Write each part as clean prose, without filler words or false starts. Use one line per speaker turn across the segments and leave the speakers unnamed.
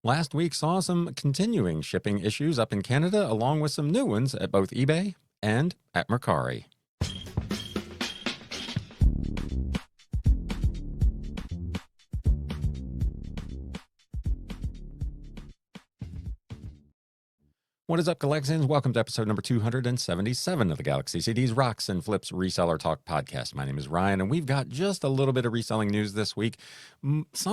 Last week saw some continuing shipping issues up in Canada, along with some new ones at both eBay and at Mercari. What is up, Galaxians? Welcome to episode number 277 of the Galaxy CDs Rocks and Flips Reseller Talk podcast. My name is Ryan, and we've got just a little bit of reselling news this week, most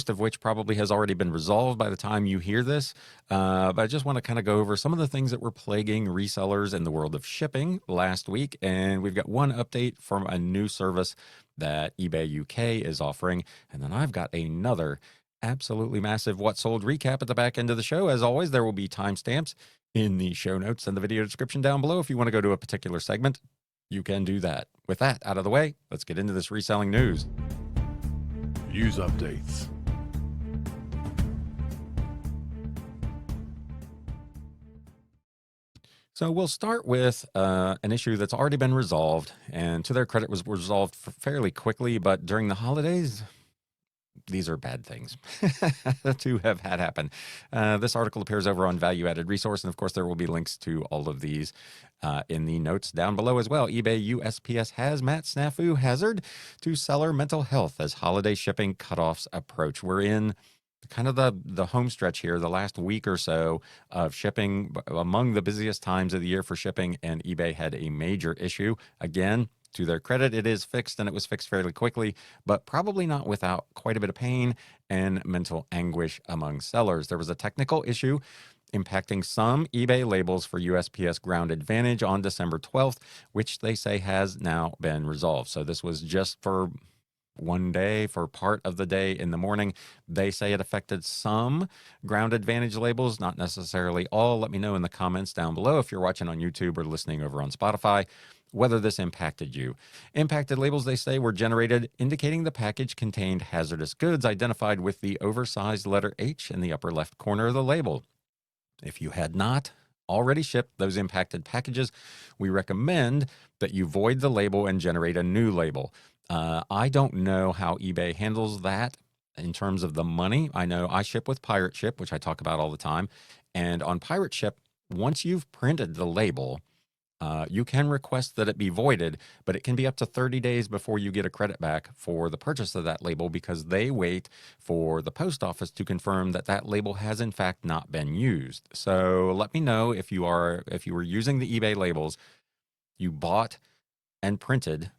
of which probably has already been resolved by the time you hear this. But I just want to kind of go over some of the things that were plaguing resellers in the world of shipping last week. And we've got one update from a new service that eBay UK is offering. And then I've got another absolutely massive What Sold recap at the back end of the show. As always, there will be timestamps in the show notes and the video description down below. If you want to go to a particular segment, you can do that. With that out of the way, let's get into this reselling news.
News updates.
So we'll start with an issue that's already been resolved, and to their credit was resolved fairly quickly, but during the holidays, these are bad things to have had happen. This article appears over on Value Added Resource, and of course there will be links to all of these in the notes down below as well. eBay USPS Hazmat Snafu Hazard to Seller Mental Health as holiday shipping cutoffs approach. We're in kind of the home stretch here, the last week or so of shipping, among the busiest times of the year for shipping, and eBay had a major issue. Again, to their credit, it is fixed, and it was fixed fairly quickly, but probably not without quite a bit of pain and mental anguish among sellers. There was a technical issue impacting some eBay labels for USPS Ground Advantage on December 12th, which they say has now been resolved. So this was just for one day, for part of the day in the morning. They say it affected some Ground Advantage labels, not necessarily all. Let me know in the comments down below if you're watching on YouTube or listening over on Spotify whether this impacted you. Impacted labels, they say, were generated indicating the package contained hazardous goods identified with the oversized letter H in the upper left corner of the label. If you had not already shipped those impacted packages, we recommend that you void the label and generate a new label. I don't know how eBay handles that in terms of the money. I know I ship with Pirate Ship, which I talk about all the time. And on Pirate Ship, once you've printed the label, you can request that it be voided, but it can be up to 30 days before you get a credit back for the purchase of that label, because they wait for the post office to confirm that that label has in fact not been used. So let me know if you were using the eBay labels, you bought and printed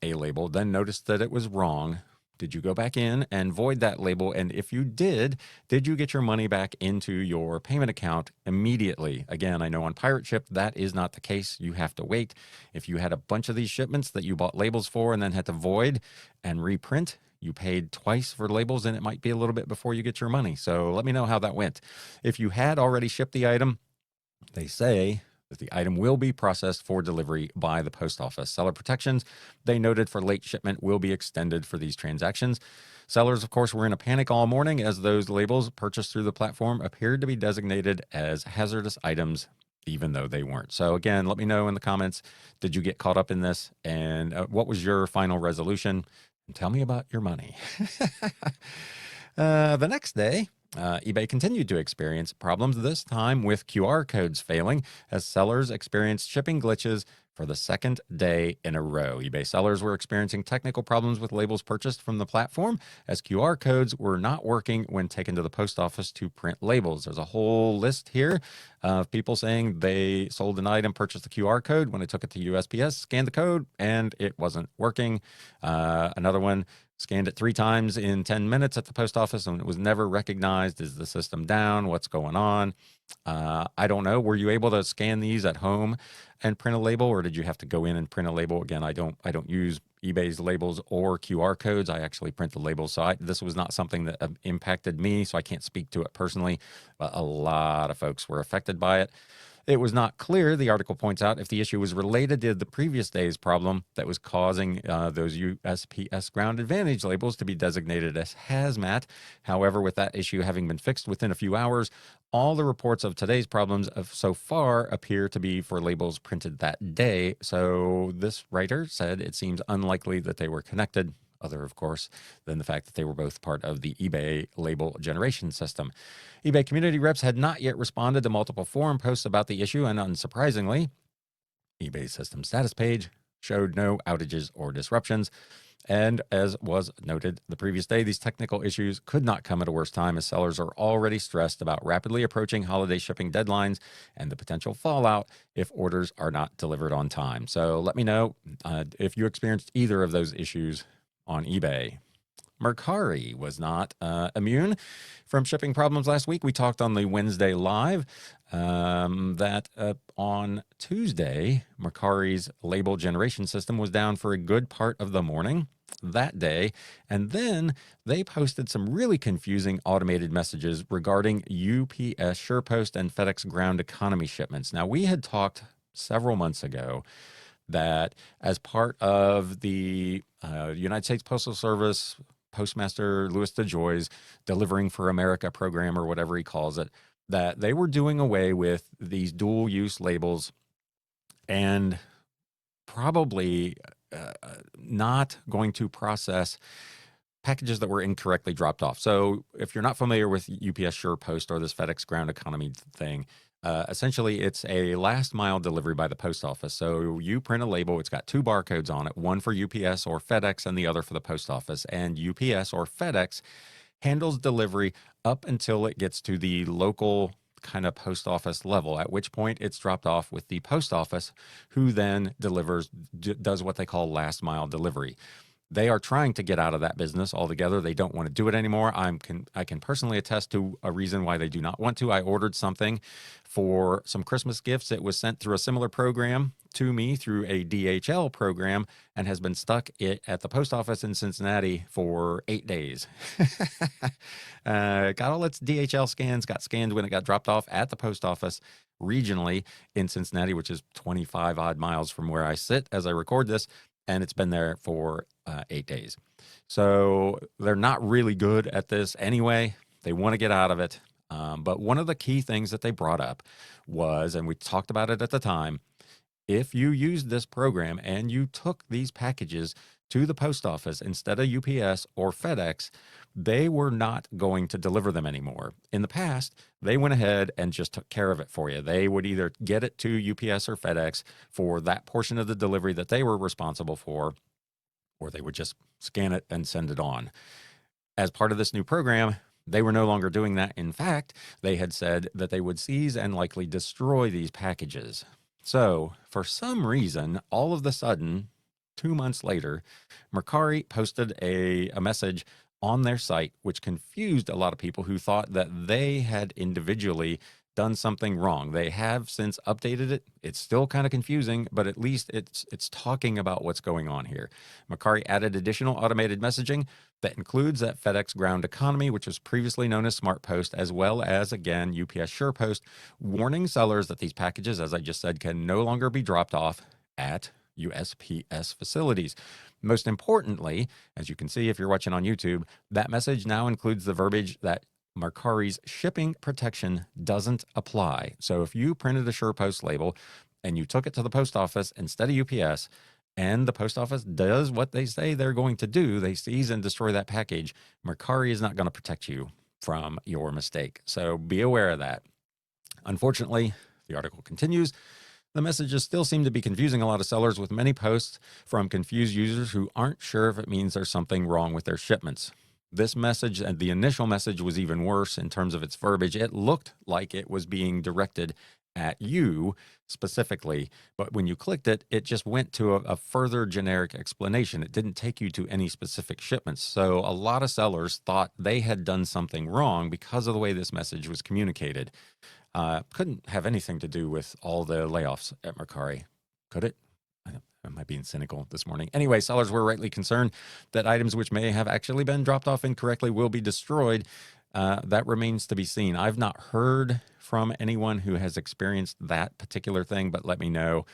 a label, then noticed that it was wrong. Did you go back in and void that label? And if you did you get your money back into your payment account immediately? Again, I know on Pirate Ship, that is not the case. You have to wait. If you had a bunch of these shipments that you bought labels for and then had to void and reprint, you paid twice for labels, and it might be a little bit before you get your money. So let me know how that went. If you had already shipped the item, they say that the item will be processed for delivery by the post office. Seller protections, they noted, for late shipment will be extended for these transactions. Sellers, of course, were in a panic all morning as those labels purchased through the platform appeared to be designated as hazardous items, even though they weren't. So again, let me know in the comments, did you get caught up in this? And what was your final resolution? And tell me about your money. The next day, eBay continued to experience problems, this time with QR codes failing, as sellers experienced shipping glitches for the second day in a row. eBay sellers were experiencing technical problems with labels purchased from the platform, as QR codes were not working when taken to the post office to print labels. There's a whole list here of people saying they sold an item, purchased a QR code. When they took it to USPS, scanned the code, and it wasn't working. Another one scanned it 3 times in 10 minutes at the post office, and it was never recognized. Is the system down? What's going on? I don't know. Were you able to scan these at home and print a label, or did you have to go in and print a label? Again, I don't use eBay's labels or QR codes. I actually print the labels. So this was not something that impacted me, so I can't speak to it personally, but a lot of folks were affected by it. It was not clear, the article points out, if the issue was related to the previous day's problem that was causing those USPS Ground Advantage labels to be designated as hazmat. However, with that issue having been fixed within a few hours, all the reports of today's problems so far appear to be for labels printed that day. So this writer said it seems unlikely that they were connected. other, of course, than the fact that they were both part of the eBay label generation system. eBay community reps had not yet responded to multiple forum posts about the issue, and unsurprisingly, eBay's system status page showed no outages or disruptions. And as was noted the previous day, these technical issues could not come at a worse time, as sellers are already stressed about rapidly approaching holiday shipping deadlines and the potential fallout if orders are not delivered on time. So let me know if you experienced either of those issues on eBay. Mercari was not immune from shipping problems last week. We talked on the Wednesday live that on Tuesday, Mercari's label generation system was down for a good part of the morning that day. And then they posted some really confusing automated messages regarding UPS SurePost and FedEx Ground Economy shipments. Now, we had talked several months ago that as part of the United States Postal Service Postmaster Louis DeJoy's Delivering for America program, or whatever he calls it, that they were doing away with these dual use labels and probably not going to process packages that were incorrectly dropped off. So if you're not familiar with UPS SurePost or this FedEx Ground Economy thing, essentially it's a last mile delivery by the post office. So you print a label, it's got two barcodes on it, one for UPS or FedEx and the other for the post office. And UPS or FedEx handles delivery up until it gets to the local kind of post office level, at which point it's dropped off with the post office, who then does what they call last mile delivery. They are trying to get out of that business altogether. They don't want to do it anymore. I can personally attest to a reason why they do not want to. I ordered something for some Christmas gifts. It was sent through a similar program to me through a DHL program and has been stuck at the post office in Cincinnati for 8 days. Got all its DHL scans, got scanned when it got dropped off at the post office regionally in Cincinnati, which is 25 odd miles from where I sit as I record this. And it's been there for 8 days. So they're not really good at this anyway. They want to get out of it. But one of the key things that they brought up was, and we talked about it at the time, if you used this program and you took these packages to the post office instead of UPS or FedEx, they were not going to deliver them anymore. In the past, they went ahead and just took care of it for you. They would either get it to UPS or FedEx for that portion of the delivery that they were responsible for, or they would just scan it and send it on. As part of this new program, they were no longer doing that. In fact, they had said that they would seize and likely destroy these packages. So, for some reason, all of a sudden, 2 months later, Mercari posted a message on their site, which confused a lot of people who thought that they had individually done something wrong. They have since updated it. It's still kind of confusing, but at least it's talking about what's going on here. Mercari added additional automated messaging that includes that FedEx Ground Economy, which was previously known as SmartPost, as well as, again, UPS SurePost, warning sellers that these packages, as I just said, can no longer be dropped off at USPS facilities. Most importantly, as you can see if you're watching on YouTube, that message now includes the verbiage that Mercari's shipping protection doesn't apply. So if you printed a SurePost label and you took it to the post office instead of UPS, and the post office does what they say they're going to do, they seize and destroy that package, Mercari is not going to protect you from your mistake. So be aware of that. Unfortunately, the article continues. The messages still seem to be confusing a lot of sellers, with many posts from confused users who aren't sure if it means there's something wrong with their shipments. This message, and the initial message, was even worse in terms of its verbiage. It looked like it was being directed at you specifically, but when you clicked it, it just went to a further generic explanation. It didn't take you to any specific shipments. So a lot of sellers thought they had done something wrong because of the way this message was communicated. Couldn't have anything to do with all the layoffs at Mercari, could it? Am I being cynical this morning? Anyway, sellers were rightly concerned that items which may have actually been dropped off incorrectly will be destroyed. That remains to be seen. I've not heard from anyone who has experienced that particular thing, but let me know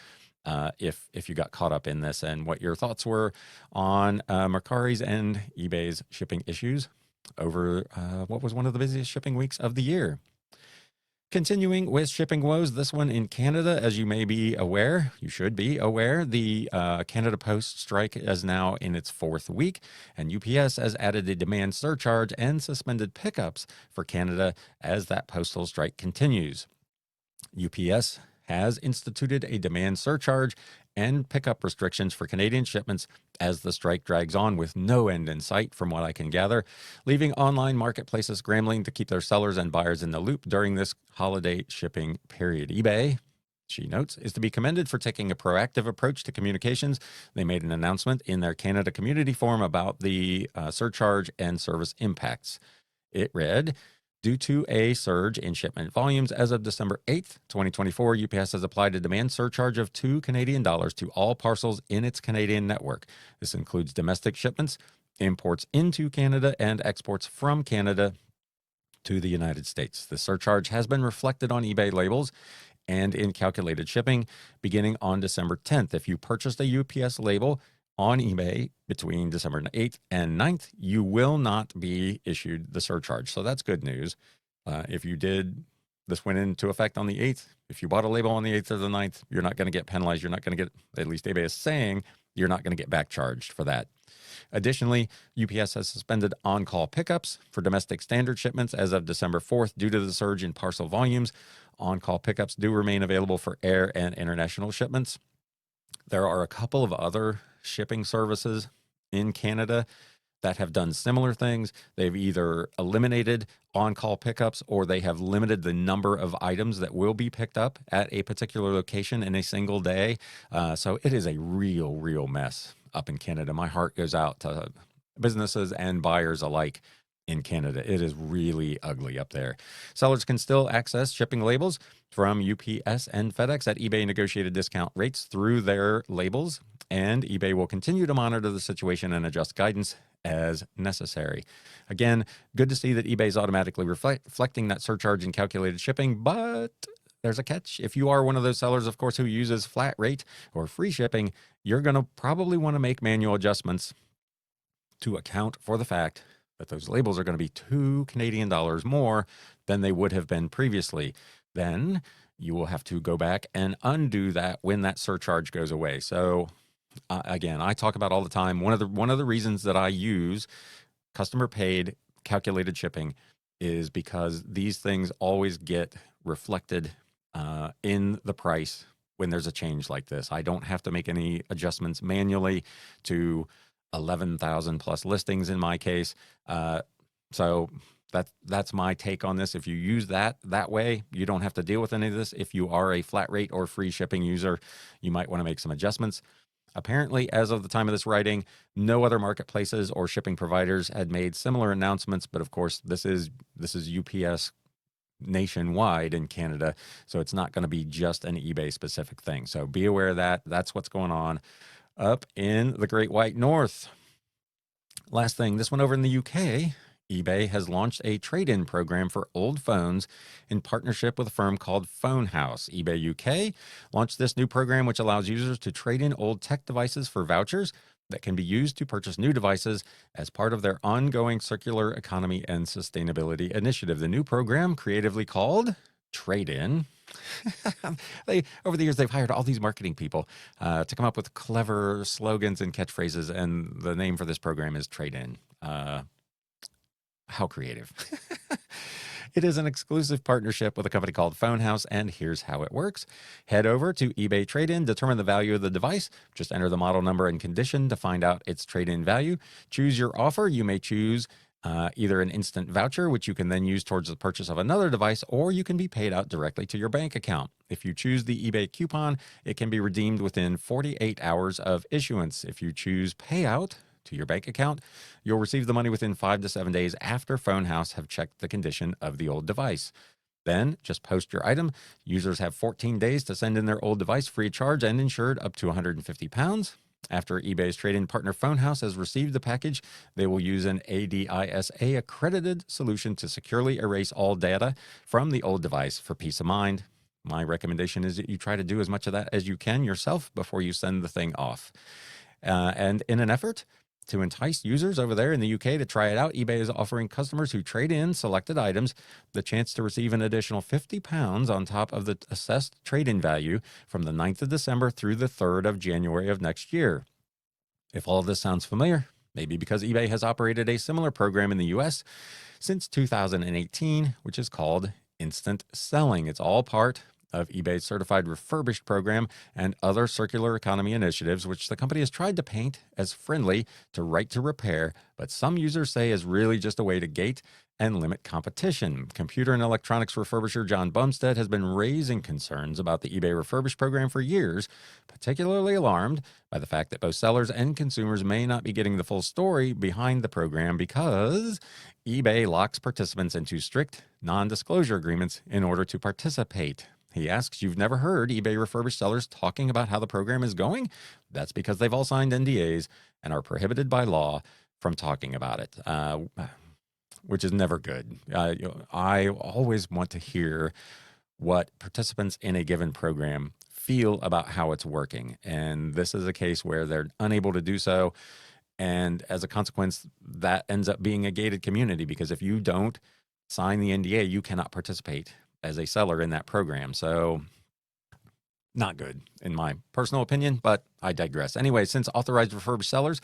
if you got caught up in this and what your thoughts were on Mercari's and eBay's shipping issues over what was one of the busiest shipping weeks of the year. Continuing with shipping woes, this one in Canada, as you may be aware, you should be aware, the Canada Post strike is now in its fourth week, and UPS has added a demand surcharge and suspended pickups for Canada as that postal strike continues. UPS has instituted a demand surcharge and pickup restrictions for Canadian shipments as the strike drags on with no end in sight, from what I can gather, leaving online marketplaces scrambling to keep their sellers and buyers in the loop during this holiday shipping period. eBay, she notes, is to be commended for taking a proactive approach to communications. They made an announcement in their Canada Community Forum about the surcharge and service impacts. It read, due to a surge in shipment volumes as of December 8th, 2024, UPS has applied a demand surcharge of $2 Canadian to all parcels in its Canadian network. This includes domestic shipments, imports into Canada, and exports from Canada to the United States. The surcharge has been reflected on eBay labels and in calculated shipping beginning on December 10th. If you purchased a UPS label on eBay between December 8th and 9th, you will not be issued the surcharge. So that's good news. If you did, this went into effect on the 8th. If you bought a label on the 8th or the 9th, you're not going to get penalized. You're not going to get, at least eBay is saying, you're not going to get back charged for that. Additionally, UPS has suspended on-call pickups for domestic standard shipments as of December 4th due to the surge in parcel volumes. On-call pickups do remain available for air and international shipments. There are a couple of other shipping services in Canada that have done similar things. They've either eliminated on-call pickups or they have limited the number of items that will be picked up at a particular location in a single day. So it is a real mess up in Canada. My heart goes out to businesses and buyers alike in Canada. It is really ugly up there. Sellers can still access shipping labels from UPS and FedEx at eBay negotiated discount rates through their labels, and eBay will continue to monitor the situation and adjust guidance as necessary. Again, good to see that eBay is automatically reflecting that surcharge in calculated shipping, but there's a catch. If you are one of those sellers, of course, who uses flat rate or free shipping, you're going to probably want to make manual adjustments to account for the fact that those labels are going to be $2 Canadian more than they would have been previously. Then you will have to go back and undo that when that surcharge goes away. So again, I talk about all the time, one of the reasons that I use customer paid calculated shipping is because these things always get reflected in the price when there's a change like this. I don't have to make any adjustments manually to 11,000 plus listings in my case. So that's my take on this. If you use that way, you don't have to deal with any of this. If you are a flat rate or free shipping user, you might want to make some adjustments. Apparently, as of the time of this writing, no other marketplaces or shipping providers had made similar announcements. But of course, this is UPS nationwide in Canada, so it's not going to be just an eBay specific thing. So be aware of that. That's what's going on up in the Great White North. Last thing, this one over in the UK, eBay has launched a trade-in program for old phones in partnership with a firm called PhoneHouse. eBay UK launched this new program, which allows users to trade in old tech devices for vouchers that can be used to purchase new devices as part of their ongoing circular economy and sustainability initiative. The new program, creatively called Trade-In, over the years, they've hired all these marketing people to come up with clever slogans and catchphrases, and the name for this program is Trade-In. How creative. It is an exclusive partnership with a company called PhoneHouse, and here's how it works. Head over to eBay Trade-In, determine the value of the device. Just enter the model number and condition to find out its trade-in value. Choose your offer. You may choose either an instant voucher, which you can then use towards the purchase of another device, or you can be paid out directly to your bank account. If you choose the eBay coupon, it can be redeemed within 48 hours of issuance. If you choose payout to your bank account, you'll receive the money within 5 to 7 days after PhoneHouse have checked the condition of the old device. Then just post your item. Users have 14 days to send in their old device free of charge and insured up to 150 pounds. After eBay's trade-in partner PhoneHouse has received the package, they will use an ADISA accredited solution to securely erase all data from the old device for peace of mind. My recommendation is that you try to do as much of that as you can yourself before you send the thing off. And in an effort To entice users over there in the UK to try it out, eBay is offering customers who trade in selected items the chance to receive an additional £50 on top of the assessed trade-in value from the 9th of December through the 3rd of January of next year. If all of this sounds familiar, maybe because eBay has operated a similar program in the US since 2018, which is called instant selling. It's all part of eBay's certified refurbished program and other circular economy initiatives, which the company has tried to paint as friendly to right to repair, but some users say is really just a way to gate and limit competition. Computer and electronics refurbisher John Bumstead has been raising concerns about the eBay refurbished program for years, particularly alarmed by the fact that both sellers and consumers may not be getting the full story behind the program because eBay locks participants into strict non-disclosure agreements in order to participate. He asks, you've never heard eBay refurbished sellers talking about how the program is going? That's because they've all signed NDAs and are prohibited by law from talking about it, which is never good. I always want to hear what participants in a given program feel about how it's working. And this is a case where they're unable to do so. And as a consequence, that ends up being a gated community because if you don't sign the NDA, you cannot participate as a seller in that program. So not good in my personal opinion, but I digress. Anyway, since authorized refurbished sellers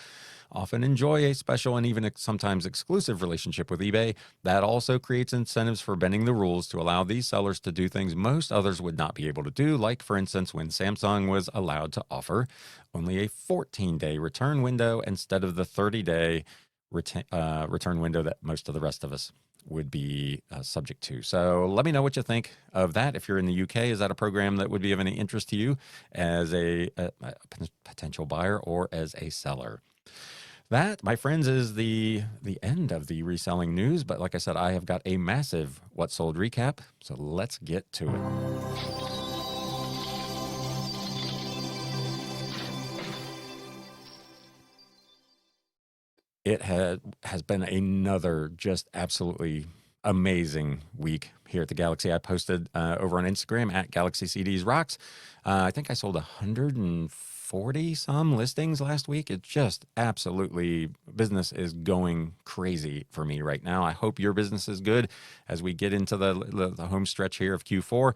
often enjoy a special and even sometimes exclusive relationship with eBay, that also creates incentives for bending the rules to allow these sellers to do things most others would not be able to do. Like, for instance, when Samsung was allowed to offer only a 14-day return window instead of the 30-day return window that most of the rest of us would be subject to. So let me know what you think of that. If you're in the UK, is that a program that would be of any interest to you as a potential buyer or as a seller? That, my friends, is the end of the reselling news. But like I said, I have got a massive What Sold recap. So let's get to it. It has been another just absolutely amazing week here at the Galaxy. I posted over on Instagram at Galaxy CDs Rocks. I think I sold 140 some listings last week. It's just absolutely, business is going crazy for me right now. I hope your business is good as we get into the home stretch here of Q4.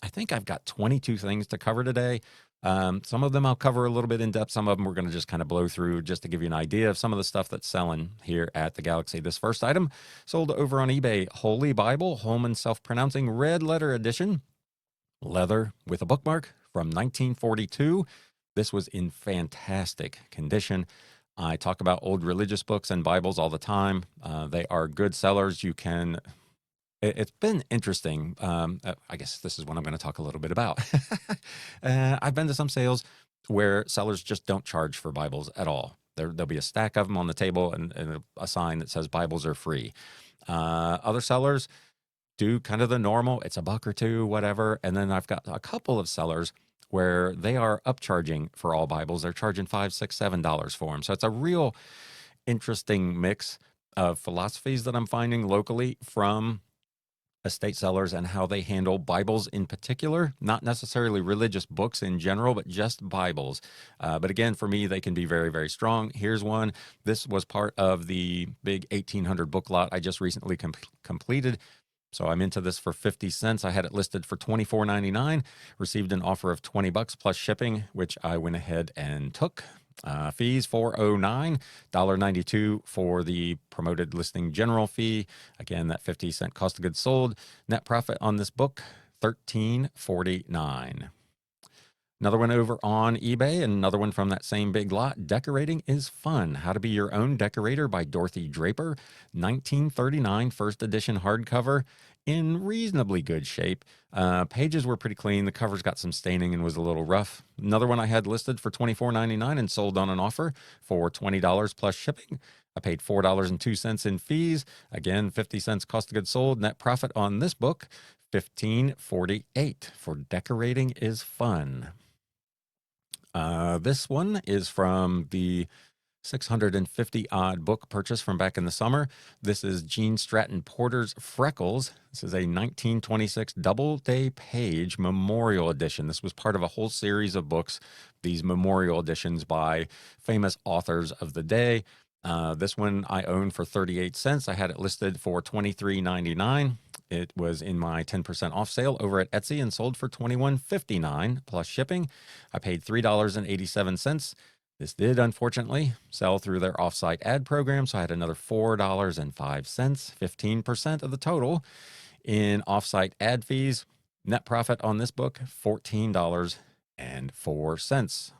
I think I've got 22 things to cover today. Some of them I'll cover a little bit in depth. Some of them we're going to just kind of blow through just to give you an idea of some of the stuff that's selling here at the Galaxy. This first item sold over on eBay, Holy Bible, Holman Self-Pronouncing Red Letter Edition, leather with a bookmark from 1942. This was in fantastic condition. I talk about old religious books and Bibles all the time. They are good sellers. It's been interesting. I guess this is what I'm going to talk a little bit about. I've been to some sales where sellers just don't charge for Bibles at all. There'll be a stack of them on the table and a sign that says Bibles are free. Other sellers do kind of the normal. It's a buck or two, whatever. And then I've got a couple of sellers where they are upcharging for all Bibles. They're charging $5, $6, $7 for them. So it's a real interesting mix of philosophies that I'm finding locally from estate sellers and how they handle Bibles in particular, not necessarily religious books in general, but just Bibles. But again, for me, they can be very, very strong. Here's one. This was part of the big 1,800 book lot I just recently completed. So I'm into this for 50 cents. I had it listed for $24.99, received an offer of $20 plus shipping, which I went ahead and took. Fees $4.09, $1.92 for the promoted listing general fee. Again, that 50-cent cost of goods sold. Net profit on this book, $13.49. Another one over on eBay, and another one from that same big lot. Decorating is Fun. How to Be Your Own Decorator by Dorothy Draper. 1939 first edition hardcover in reasonably good shape. Pages were pretty clean. The covers got some staining and was a little rough. Another one I had listed for $24.99 and sold on an offer for $20 plus shipping. I paid $4.02 in fees. Again, 50 cents cost of goods sold. Net profit on this book, $15.48 for Decorating is Fun. This one is from the 650 odd book purchase from back in the summer. This is Gene Stratton Porter's Freckles. This is a 1926 double-day page memorial edition. This was part of a whole series of books, these memorial editions by famous authors of the day. This one I owned for 38 cents. I had it listed for $23.99. It was in my 10% off sale over at Etsy and sold for $21.59 plus shipping. I paid $3.87. This did unfortunately sell through their offsite ad program, so I had another $4.05, 15% of the total in offsite ad fees. Net profit on this book, $14.04.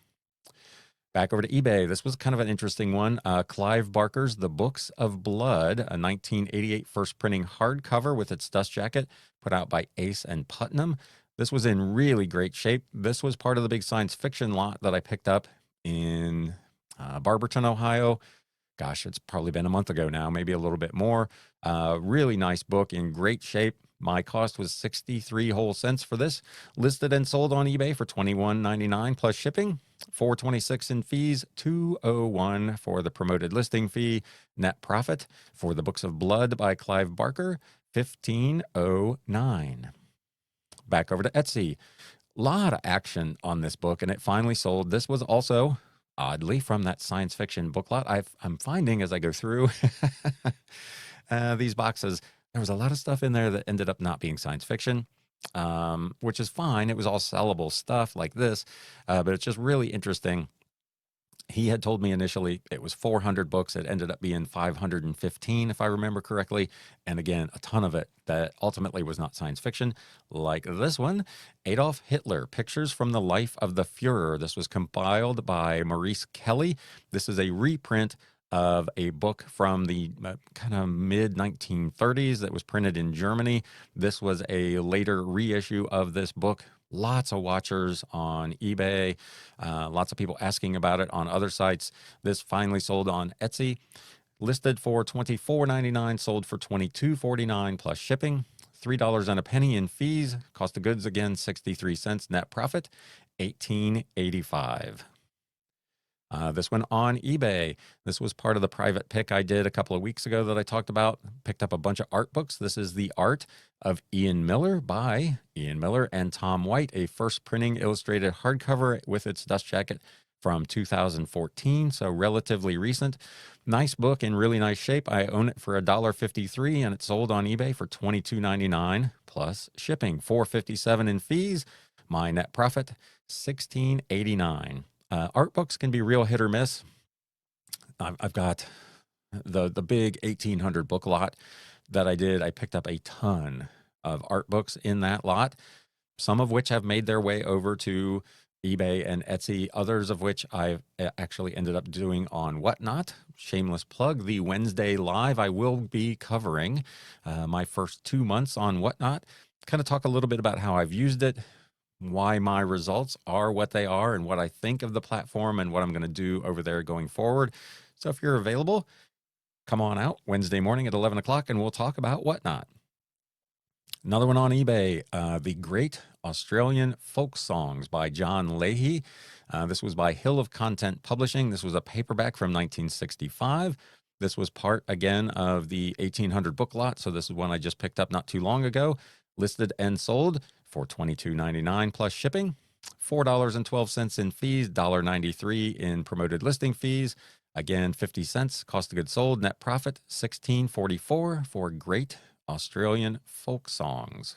Back over to eBay. This was kind of an interesting one. Clive Barker's The Books of Blood, a 1988 first printing hardcover with its dust jacket, put out by Ace and Putnam. This was in really great shape. This was part of the big science fiction lot that I picked up in Barberton, Ohio. Gosh, it's probably been a month ago now, maybe a little bit more. Really nice book in great shape. My cost was 63 whole cents for this. Listed and sold on eBay for $21.99 plus shipping, $4.26 in fees, $2.01 for the promoted listing fee. Net profit for The Books of Blood by Clive Barker, $15.09. Back over to Etsy. Lot of action on this book, and it finally sold. This was also oddly from that science fiction book lot. I'm finding as I go through these boxes, there was a lot of stuff in there that ended up not being science fiction, which is fine. It was all sellable stuff like this, but it's just really interesting. He had told me initially it was 400 books. It ended up being 515, if I remember correctly. And again, a ton of it that ultimately was not science fiction, like this one, Adolf Hitler, Pictures from the Life of the Fuhrer. This was compiled by Maurice Kelly. This is a reprint of a book from the kind of mid 1930s that was printed in Germany. This was a later reissue of this book. Lots of watchers on eBay, lots of people asking about it on other sites. This finally sold on Etsy, listed for $24.99, sold for $22.49 plus shipping, $3 and a penny in fees. Cost of goods again 63 cents. Net profit $18.85. This one on eBay. This was part of the private pick I did a couple of weeks ago that I talked about. Picked up a bunch of art books. This is The Art of Ian Miller by Ian Miller and Tom White, a first printing illustrated hardcover with its dust jacket from 2014, so relatively recent. Nice book in really nice shape. I own it for $1.53 and it sold on eBay for $22.99 plus shipping, $4.57 in fees. My net profit $16.89. Art books can be real hit or miss. I've got the big 1800 book lot that I did. I picked up a ton of art books in that lot, some of which have made their way over to eBay and Etsy, others of which I've actually ended up doing on Whatnot. Shameless plug, the Wednesday Live, I will be covering my first 2 months on Whatnot, kind of talk a little bit about how I've used it, why my results are what they are, and what I think of the platform and what I'm going to do over there going forward. So if you're available, come on out Wednesday morning at 11 o'clock and we'll talk about Whatnot. Another one on eBay, The Great Australian Folk Songs by John Leahy. This was by Hill of Content Publishing. This was a paperback from 1965. This was part, again, of the 1800 book lot. So this is one I just picked up not too long ago. Listed and sold for $22.99 plus shipping, $4.12 in fees, $1.93 in promoted listing fees. Again, 50 cents cost of goods sold. Net profit $16.44 for Great Australian Folk Songs.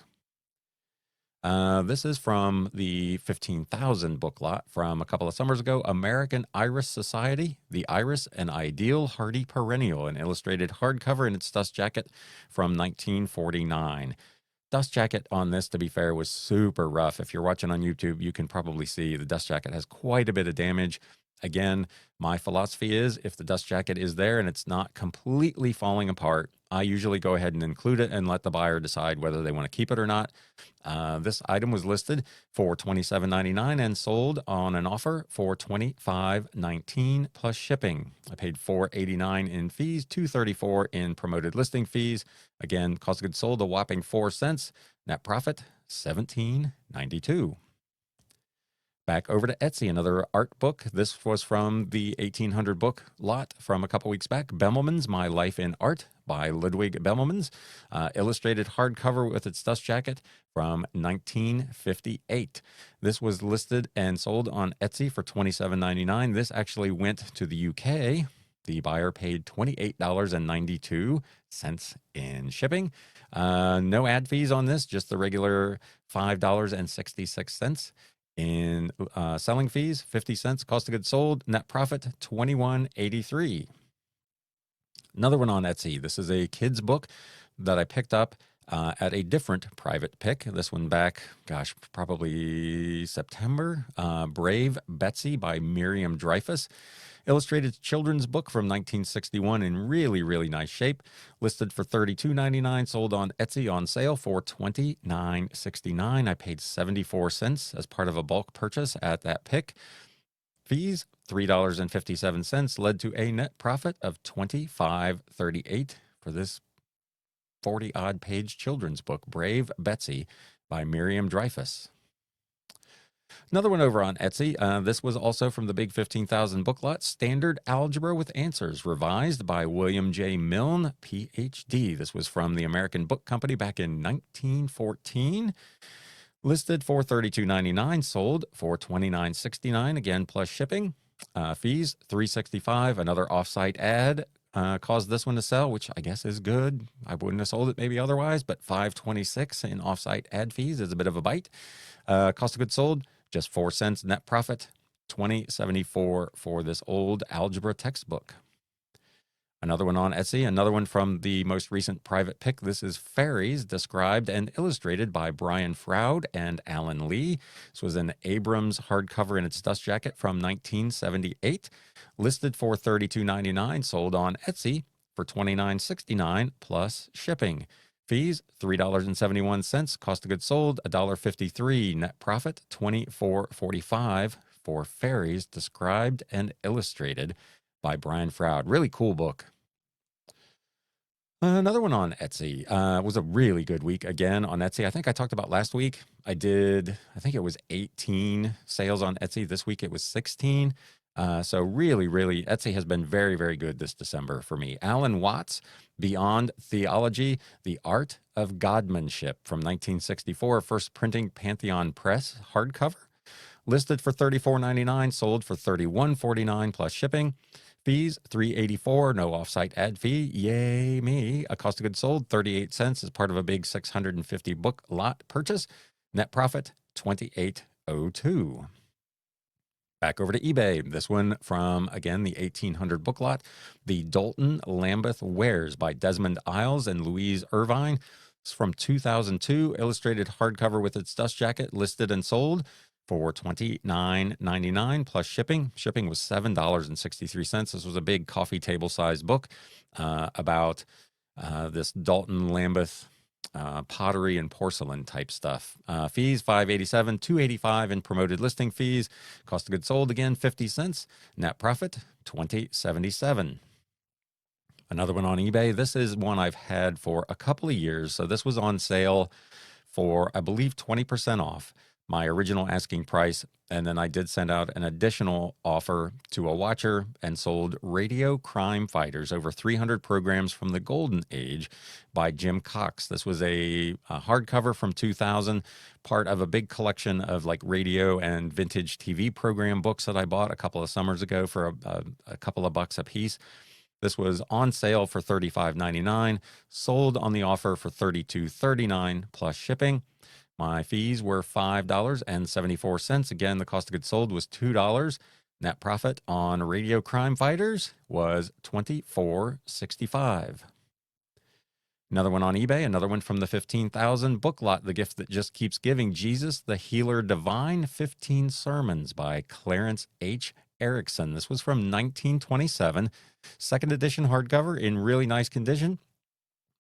This is from the 15,000 book lot from a couple of summers ago. American Iris Society, The Iris, an Ideal Hardy Perennial, an illustrated hardcover in its dust jacket from 1949. Dust jacket on this, to be fair, was super rough. If you're watching on YouTube, you can probably see the dust jacket has quite a bit of damage. Again, my philosophy is if the dust jacket is there and it's not completely falling apart, I usually go ahead and include it and let the buyer decide whether they want to keep it or not. This item was listed for $27.99 and sold on an offer for $25.19 plus shipping. I paid $4.89 in fees, $2.34 in promoted listing fees. Again, cost of goods sold a whopping 4 cents. Net profit $17.92. Back over to Etsy, another art book. This was from the 1800 book lot from a couple weeks back. Bemelmans, My Life in Art by Ludwig Bemelmans. Illustrated hardcover with its dust jacket from 1958. This was listed and sold on Etsy for $27.99. This actually went to the UK The buyer paid $28.92 in shipping. No ad fees on this, just the regular $5.66 in selling fees, 50 cents cost of goods sold, net profit $21.83. Another one on Etsy. This is a kid's book that I picked up at a different private pick. This one back, gosh, probably September. Brave Betsy by Miriam Dreyfus. Illustrated children's book from 1961 in really, really nice shape. Listed for $32.99, sold on Etsy on sale for $29.69. I paid 74 cents as part of a bulk purchase at that pick. Fees, $3.57, led to a net profit of $25.38 for this 40-odd page children's book, Brave Betsy by Miriam Dreyfus. Another one over on Etsy. This was also from the Big 15,000 book lot, Standard Algebra with Answers, revised by William J. Milne, Ph.D. This was from the American Book Company back in 1914. Listed for $32.99, sold for $29.69, again, plus shipping. Fees, $3.65. Another offsite ad caused this one to sell, which I guess is good. I wouldn't have sold it maybe otherwise, but $5.26 in offsite ad fees is a bit of a bite. Cost of goods sold, just 4 cents. Net profit, $20.74 for this old algebra textbook. Another one on Etsy, another one from the most recent private pick. This is Fairies, described and illustrated by Brian Froud and Alan Lee. This was an Abrams hardcover in its dust jacket from 1978. Listed for $32.99, sold on Etsy for $29.69 plus shipping. Fees, $3.71. Cost of goods sold, $1.53. Net profit, $24.45 for Fairies, described and illustrated by Brian Froud. Really cool book. Another one on Etsy. Was a really good week again on Etsy. I think I talked about last week. I think it was 18 sales on Etsy. This week it was 16. So really, really, Etsy has been very, very good this December for me. Alan Watts, Beyond Theology, The Art of Godmanship from 1964, first printing Pantheon Press hardcover. Listed for $34.99, sold for $31.49 plus shipping. Fees, $3.84, no offsite ad fee. Yay me. A cost of goods sold, 38 cents as part of a big 650 book lot purchase. Net profit, $28.02. Back over to eBay. This one from, again, the 1800 book lot. The Dalton Lambeth Wares by Desmond Isles and Louise Irvine. It's from 2002, illustrated hardcover with its dust jacket, listed and sold for $29.99 plus shipping. Shipping was $7.63. This was a big coffee table sized book about this Dalton Lambeth pottery and porcelain type stuff. Fees, $5.87, $2.85 in promoted listing fees. Cost of goods sold, again, 50 cents. Net profit, $20.77. Another one on eBay. This is one I've had for a couple of years. So this was on sale for, I believe, 20% off my original asking price. And then I did send out an additional offer to a watcher and sold Radio Crime Fighters, over 300 programs from the Golden Age by Jim Cox. This was a hardcover from 2000, part of a big collection of like radio and vintage TV program books that I bought a couple of summers ago for a couple of bucks a piece. This was on sale for $35.99, sold on the offer for $32.39 plus shipping. My fees were $5.74. Again, the cost of goods sold was $2. Net profit on Radio Crime Fighters was $24.65. Another one on eBay, another one from the 15,000 book lot, The Gift That Just Keeps Giving, Jesus the Healer Divine, 15 Sermons by Clarence H. Erickson. This was from 1927, second edition hardcover in really nice condition.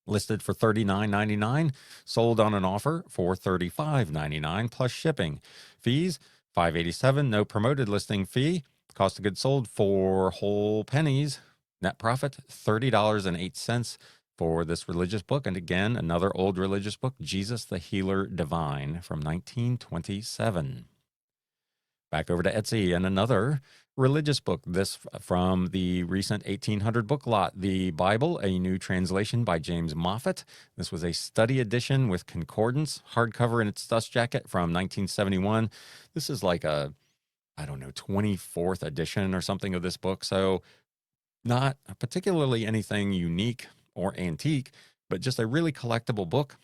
Listed for $39.99, sold on an offer for $35.99 plus shipping. Fees, $5.87, no promoted listing fee. Cost of goods sold for whole pennies. Net profit, $30.08 for this religious book. And again, another old religious book, Jesus the Healer Divine from 1927. Back over to Etsy and another religious book. This from the recent 1800 book lot, The Bible, a New Translation by James Moffat. This was a study edition with concordance, hardcover in its dust jacket from 1971. This is like a, 24th edition or something of this book. So Not particularly anything unique or antique, but just a really collectible book.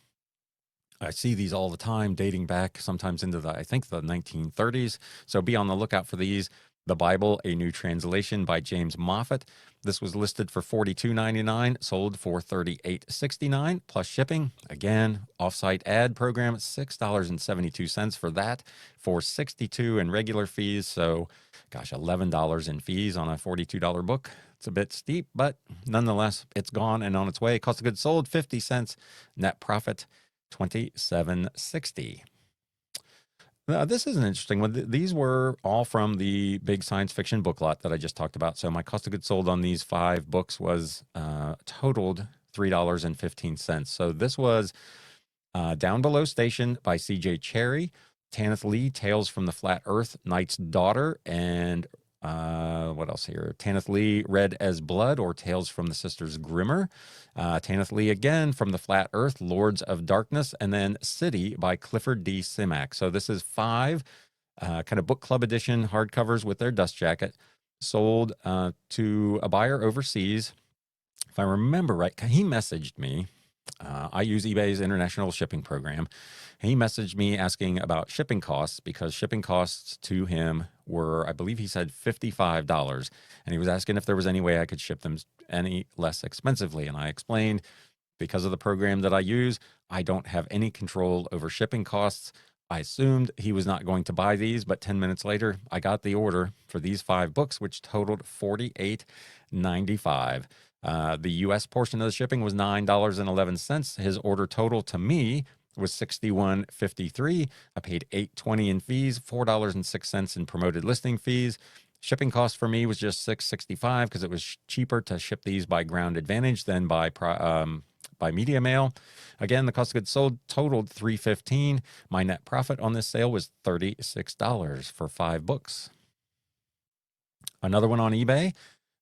I see these all the time, dating back sometimes into I think the 1930s. So be on the lookout for these. The Bible, a New Translation by James Moffat. This was listed for $42.99, sold for $38.69 plus shipping. Again, offsite ad program, $6.72 for that, for $62 in regular fees. So, gosh, $11 in fees on a $42 book. It's a bit steep, but nonetheless, it's gone and on its way. Cost of goods sold, 50 cents. Net profit, 27.60. This is an interesting one. These were all from the big science fiction book lot that I just talked about. So my cost of goods sold on these 5 books was totaled $3.15. So this was Down Below Station by C.J. Cherry, Tanith Lee, Tales from the Flat Earth, Knight's Daughter, and what else here? Tanith Lee, Red as Blood, or Tales from the Sisters Grimmer. Tanith Lee again, From the Flat Earth, Lords of Darkness, and then City by Clifford D. Simak. So this is 5 kind of book club edition hardcovers with their dust jacket, sold to a buyer overseas. If I remember right, he messaged me. I use eBay's international shipping program. He messaged me asking about shipping costs because shipping costs to him were, I believe he said $55. And he was asking if there was any way I could ship them any less expensively. And I explained, because of the program that I use, I don't have any control over shipping costs. I assumed he was not going to buy these, but 10 minutes later, I got the order for these 5 books, which totaled $48.95. The U.S. portion of the shipping was $9.11. His order total to me was $61.53. I paid $8.20 in fees, $4.06 in promoted listing fees. Shipping cost for me was just $6.65 because it was cheaper to ship these by Ground Advantage than by media mail. Again, the cost of goods sold totaled $3.15. My net profit on this sale was $36 for 5 books. Another one on eBay,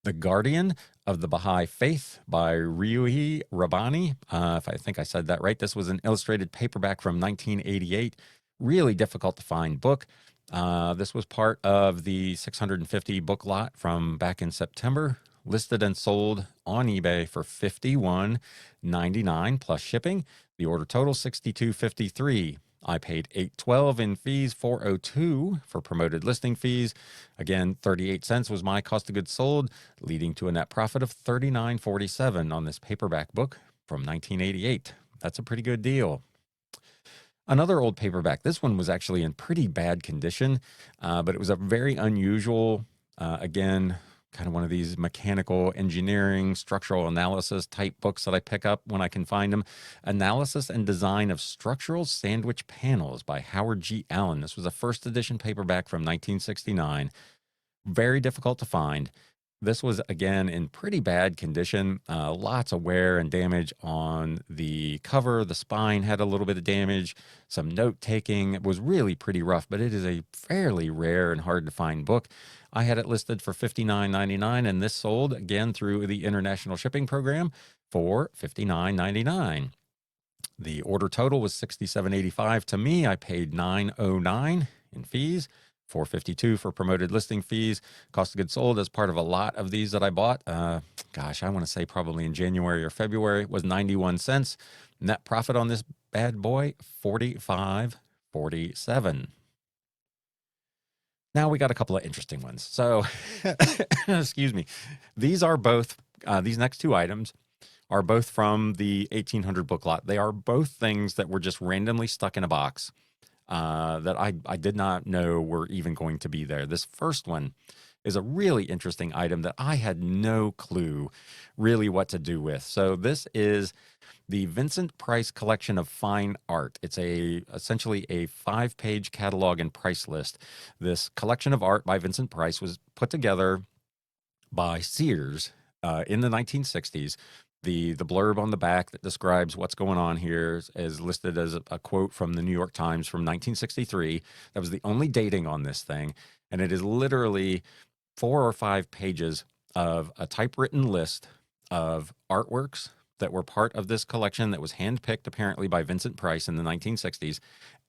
The Guardian of the Baha'i Faith by Ryuhi Rabbani. If I think I said that right, this was an illustrated paperback from 1988. Really difficult to find book. This was part of the 650 book lot from back in September, listed and sold on eBay for $51.99 plus shipping. The order total $62.53. I paid $8.12 in fees, $4.02 for promoted listing fees. Again, 38 cents was my cost of goods sold, leading to a net profit of $39.47 on this paperback book from 1988. That's a pretty good deal. Another old paperback. This one was actually in pretty bad condition, but it was a very unusual, again, kind of one of these mechanical engineering, structural analysis type books that I pick up when I can find them. Analysis and Design of Structural Sandwich Panels by Howard G. Allen. This was a first edition paperback from 1969. Very difficult to find. This was, again, in pretty bad condition. Lots of wear and damage on the cover. The spine had a little bit of damage. Some note-taking. It was really pretty rough, but it is a fairly rare and hard-to-find book. I had it listed for $59.99, and this sold, again, through the international shipping program for $59.99. The order total was $67.85 to me. I paid $9.09 in fees. $4.52 for promoted listing fees. Cost of goods sold as part of a lot of these that I bought. I want to say probably in January or February was 91 cents. Net profit on this bad boy, $45.47. Now we got a couple of interesting ones. So, excuse me. These are both, these next 2 items are both from the 1800 book lot. They are both things that were just randomly stuck in a box. That I did not know were even going to be there. This first one is a really interesting item that I had no clue really what to do with. So this is the Vincent Price Collection of Fine Art. It's essentially a 5-page catalog and price list. This collection of art by Vincent Price was put together by Sears in the 1960s. The blurb on the back that describes what's going on here is listed as a quote from the New York Times from 1963. That was the only dating on this thing. And it is literally 4 or 5 pages of a typewritten list of artworks that were part of this collection that was handpicked apparently by Vincent Price in the 1960s,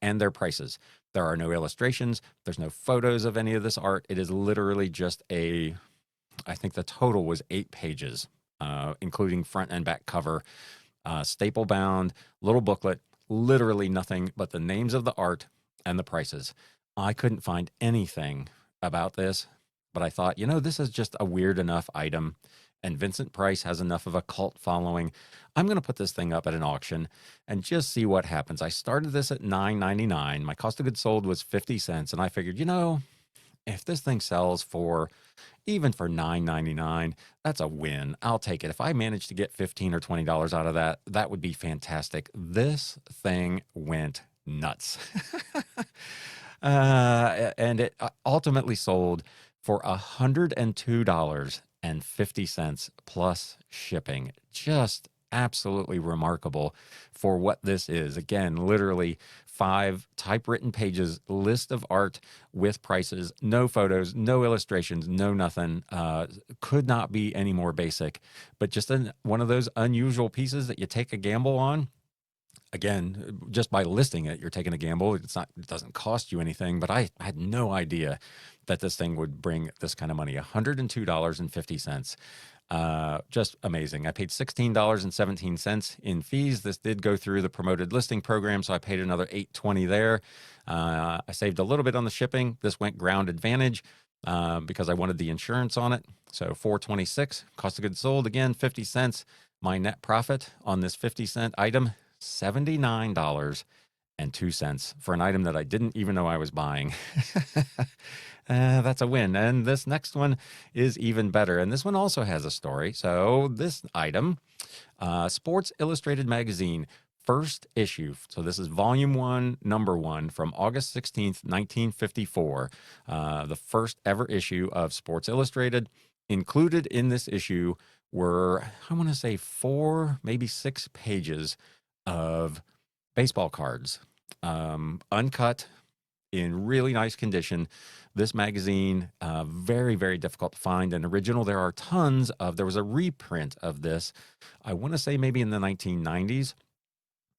and their prices. There are no illustrations. There's no photos of any of this art. It is literally just a I think the total was 8 pages, including front and back cover, staple bound, little booklet, literally nothing but the names of the art and the prices. I couldn't find anything about this, but I thought, this is just a weird enough item, and Vincent Price has enough of a cult following. I'm going to put this thing up at an auction and just see what happens. I started this at $9.99. My cost of goods sold was 50 cents, and I figured, if this thing sells for even for $9.99, that's a win. I'll take it. If I manage to get $15 or $20 out of that, that would be fantastic. This thing went nuts. And it ultimately sold for $102.50 plus shipping. Just absolutely remarkable for what this is. Again, literally 5 typewritten pages, list of art with prices, no photos, no illustrations, no nothing. Could not be any more basic, but just one of those unusual pieces that you take a gamble on. Again, just by listing it, you're taking a gamble. It doesn't cost you anything, but I had no idea that this thing would bring this kind of money, $102.50. Just amazing. I paid $16.17 in fees. This did go through the promoted listing program, so I paid another $8.20 there. I saved a little bit on the shipping. This went ground advantage because I wanted the insurance on it. So $4.26. Cost of goods sold, again, 50 cents. My net profit on this 50-cent item, $79.02 for an item that I didn't even know I was buying. That's a win. And this next one is even better. And this one also has a story. So this item, Sports Illustrated magazine, first issue. So this is volume 1, number 1 from August 16th, 1954. The first ever issue of Sports Illustrated. Included in this issue were, I want to say 4, maybe 6 pages of baseball cards, uncut, in really nice condition. This magazine, very, very difficult to find. An original, there was a reprint of this, I want to say maybe in the 1990s,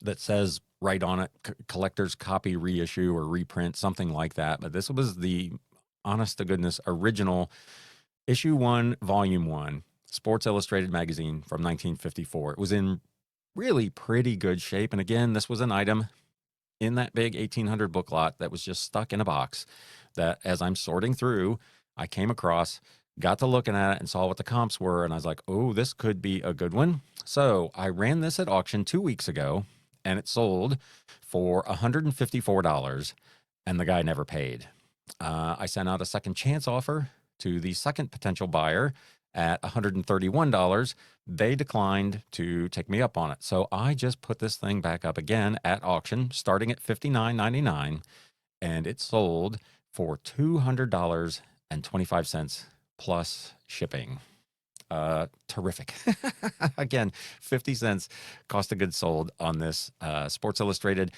that says right on it, collector's copy reissue or reprint, something like that. But this was the honest to goodness original issue 1, volume 1, Sports Illustrated magazine from 1954. It was in really pretty good shape. And again, this was an item in that big 1800 book lot that was just stuck in a box that, as I'm sorting through, I came across, got to looking at it and saw what the comps were. And I was like, oh, this could be a good one. So I ran this at auction 2 weeks ago and it sold for $154 and the guy never paid. I sent out a second chance offer to the second potential buyer at $131. They declined to take me up on it. So I just put this thing back up again at auction, starting at $59.99, and it sold for $200.25 plus shipping. Terrific. Again, 50 cents cost of goods sold on this Sports Illustrated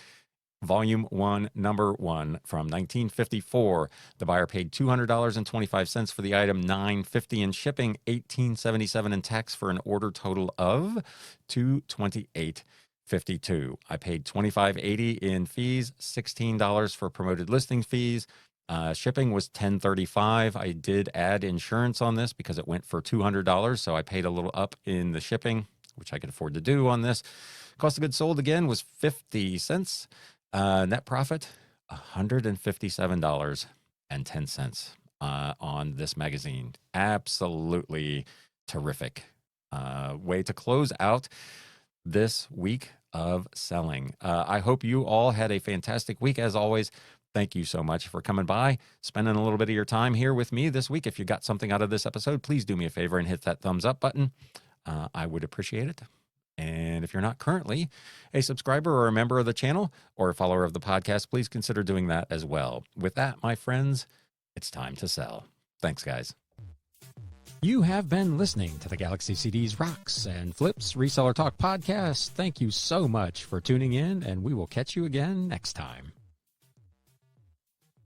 Volume 1, Number 1 from 1954. The buyer paid $200.25 for the item, $9.50 in shipping, $18.77 in tax for an order total of $228.52. I paid $25.80 in fees, $16 for promoted listing fees. Shipping was $10.35. I did add insurance on this because it went for $200, so I paid a little up in the shipping, which I could afford to do on this. Cost of goods sold again was 50 cents. Net profit, $157.10 on this magazine. Absolutely terrific way to close out this week of selling. I hope you all had a fantastic week. As always, thank you so much for coming by, spending a little bit of your time here with me this week. If you got something out of this episode, please do me a favor and hit that thumbs up button. I would appreciate it. And if you're not currently a subscriber or a member of the channel or a follower of the podcast, please consider doing that as well. With that, my friends, it's time to sell. Thanks, guys. You have been listening to the Galaxy CDs Rocks and Flips Reseller Talk podcast. Thank you so much for tuning in, and we will catch you again next time.